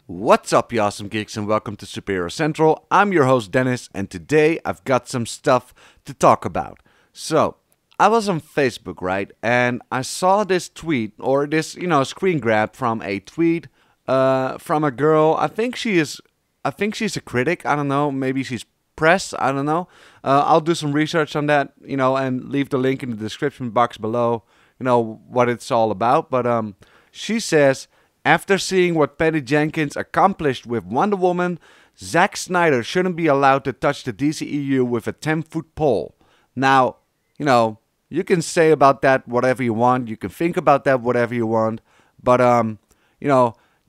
What's up, you awesome geeks, and welcome to Superhero Central. I'm your host, Dennis, and today I've got some stuff to talk about. So, I was on Facebook, right, and I saw this tweet, or this, screen grab from a tweet from a girl. I think she's a critic. I don't know, maybe she's press. I don't know. I'll do some research on that, and leave the link in the description box below, what it's all about. But she says, after seeing what Patty Jenkins accomplished with Wonder Woman, Zack Snyder shouldn't be allowed to touch the DCEU with a 10-foot pole. Now, you can say about that whatever you want. You can think about that whatever you want. But,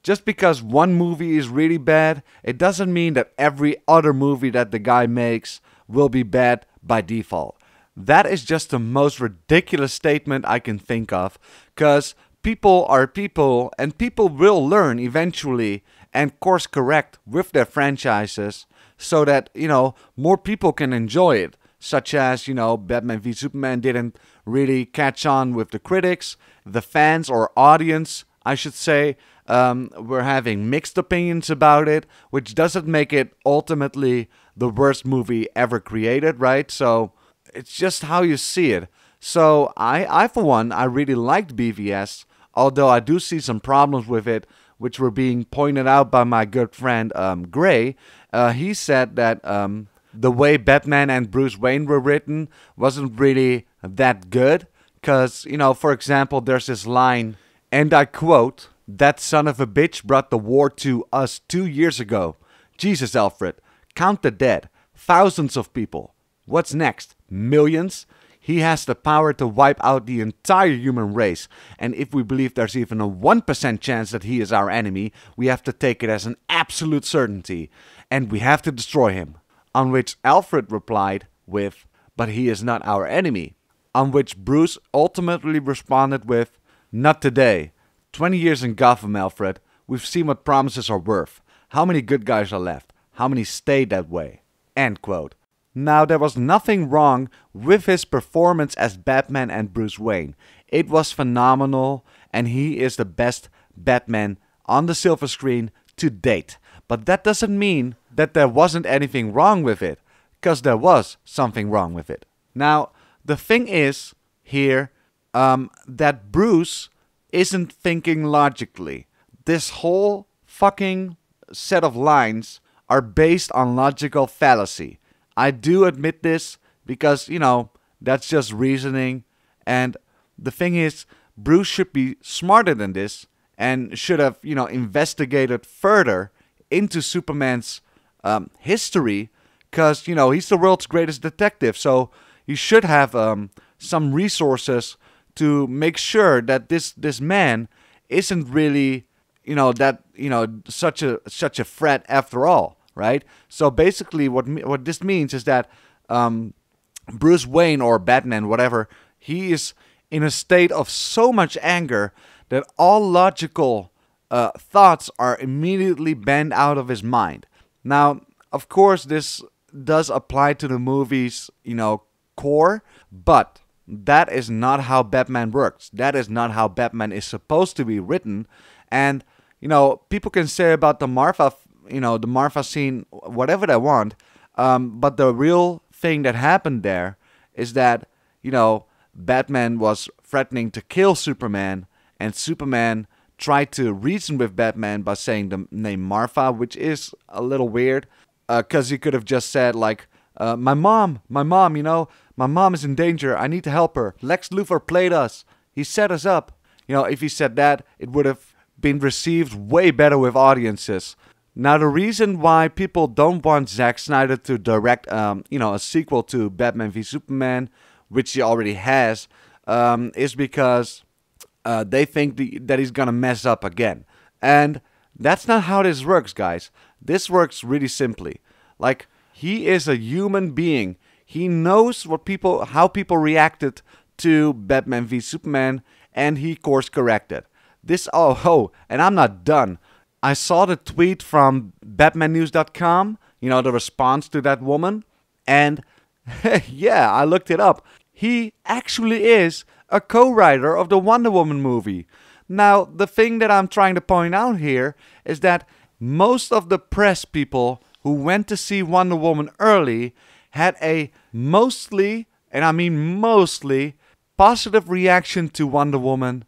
just because one movie is really bad, it doesn't mean that every other movie that the guy makes will be bad by default. That is just the most ridiculous statement I can think of, because people are people, and people will learn eventually and course correct with their franchises so that, more people can enjoy it. Such as, Batman v Superman didn't really catch on with the critics. The fans, or audience, I should say, were having mixed opinions about it, which doesn't make it ultimately the worst movie ever created, right? So it's just how you see it. So I for one, I really liked BVS, although I do see some problems with it, which were being pointed out by my good friend Gray. He said that the way Batman and Bruce Wayne were written wasn't really that good. Because, for example, there's this line, and I quote, "That son of a bitch brought the war to us 2 years ago. Jesus, Alfred, count the dead. Thousands of people. What's next? Millions? He has the power to wipe out the entire human race, and if we believe there's even a 1% chance that he is our enemy, we have to take it as an absolute certainty, and we have to destroy him." On which Alfred replied with, "But he is not our enemy." On which Bruce ultimately responded with, "Not today. 20 years in Gotham, Alfred. We've seen what promises are worth. How many good guys are left? How many stayed that way?" End quote. Now, there was nothing wrong with his performance as Batman and Bruce Wayne. It was phenomenal, and he is the best Batman on the silver screen to date. But that doesn't mean that there wasn't anything wrong with it, because there was something wrong with it. Now, the thing is here that Bruce isn't thinking logically. This whole fucking set of lines are based on logical fallacy. I do admit this because, that's just reasoning. And the thing is, Bruce should be smarter than this and should have, investigated further into Superman's history, because, he's the world's greatest detective. So he should have some resources to make sure that this man isn't really, such a threat after all. Right? So basically what this means is that Bruce Wayne, or Batman, whatever, he is in a state of so much anger that all logical thoughts are immediately banned out of his mind. Now, of course, this does apply to the movie's, core, but that is not how Batman works. That is not how Batman is supposed to be written. And, people can say about the Martha scene, whatever they want. But the real thing that happened there is that, Batman was threatening to kill Superman, and Superman tried to reason with Batman by saying the name Martha, which is a little weird, because he could have just said, like, my mom, my mom is in danger. I need to help her. Lex Luthor played us. He set us up. If he said that, it would have been received way better with audiences. Now, the reason why people don't want Zack Snyder to direct, a sequel to Batman v Superman, which he already has, is because they think that he's gonna mess up again. And that's not how this works, guys. This works really simply. Like, he is a human being. He knows how people reacted to Batman v Superman, and he course corrected. And I'm not done. I saw the tweet from BatmanNews.com, the response to that woman, and yeah, I looked it up. He actually is a co-writer of the Wonder Woman movie. Now, the thing that I'm trying to point out here is that most of the press people who went to see Wonder Woman early had a mostly, and I mean mostly, positive reaction to Wonder Woman,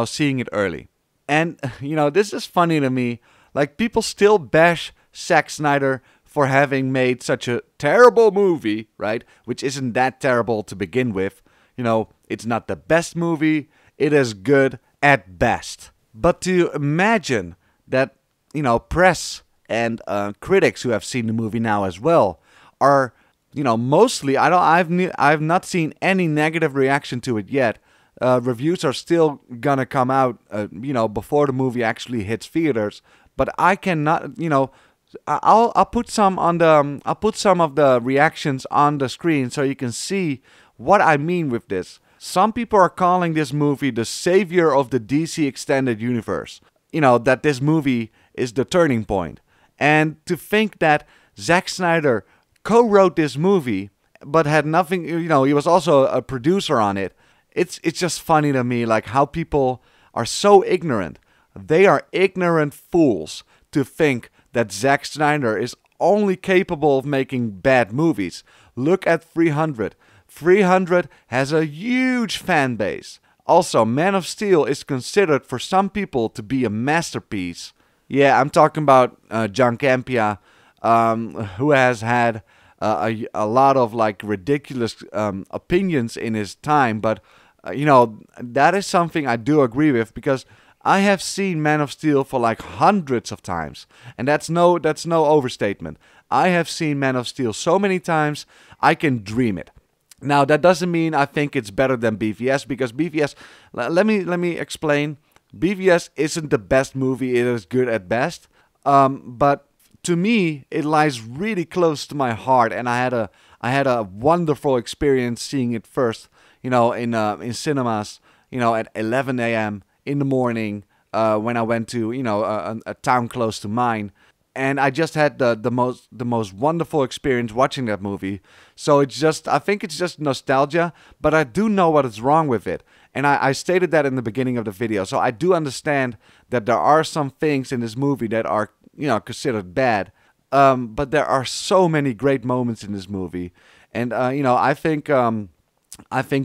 seeing it early. And, this is funny to me. Like, people still bash Zack Snyder for having made such a terrible movie, right? Which isn't that terrible to begin with. It's not the best movie. It is good at best. But to imagine that, press and critics who have seen the movie now as well are, mostly, I've not seen any negative reaction to it yet. Reviews are still gonna come out, before the movie actually hits theaters. But I cannot, I'll put some on the, I'll put some of the reactions on the screen so you can see what I mean with this. Some people are calling this movie the savior of the DC extended universe. That this movie is the turning point. And to think that Zack Snyder co-wrote this movie, but had nothing, he was also a producer on it. It's just funny to me, like how people are so ignorant. They are ignorant fools to think that Zack Snyder is only capable of making bad movies. Look at 300. 300 has a huge fan base. Also, Man of Steel is considered for some people to be a masterpiece. Yeah, I'm talking about John Campea, who has had a lot of like ridiculous opinions in his time, but that is something I do agree with, because I have seen Man of Steel for like hundreds of times, and that's no overstatement. I have seen Man of Steel so many times I can dream it. Now that doesn't mean I think it's better than BVS, because BVS, let me explain. BVS isn't the best movie; it is good at best. But to me, it lies really close to my heart, and I had a wonderful experience seeing it first. In cinemas, at 11 a.m. in the morning, when I went to, a town close to mine. And I just had the most wonderful experience watching that movie. So I think it's just nostalgia, but I do know what is wrong with it. And I stated that in the beginning of the video. So I do understand that there are some things in this movie that are, considered bad. But there are so many great moments in this movie. And, I think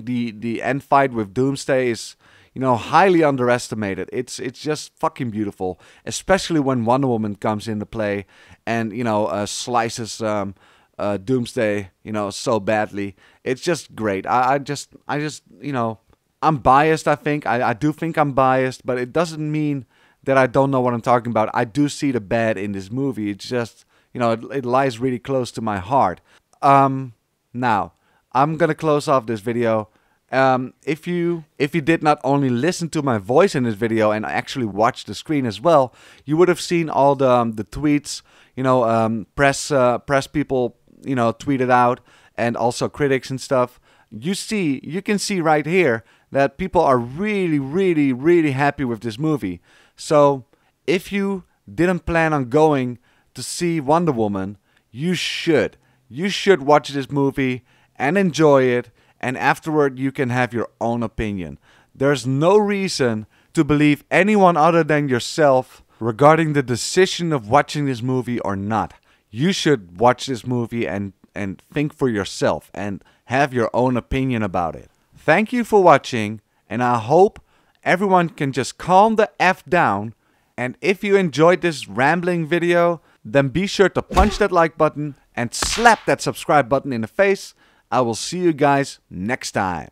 the end fight with Doomsday is, highly underestimated. It's just fucking beautiful, especially when Wonder Woman comes into play and slices Doomsday, so badly. It's just great. I just I'm biased. I think I do think I'm biased, but it doesn't mean that I don't know what I'm talking about. I do see the bad in this movie. It's just it lies really close to my heart. Now, I'm gonna close off this video. If you did not only listen to my voice in this video and actually watch the screen as well, you would have seen all the tweets, press people, tweeted out, and also critics and stuff. You can see right here that people are really, really, really happy with this movie. So if you didn't plan on going to see Wonder Woman, you should watch this movie and enjoy it, and afterward you can have your own opinion. There's no reason to believe anyone other than yourself regarding the decision of watching this movie or not. You should watch this movie and think for yourself and have your own opinion about it. Thank you for watching, and I hope everyone can just calm the F down. And if you enjoyed this rambling video, then be sure to punch that like button and slap that subscribe button in the face. I will see you guys next time.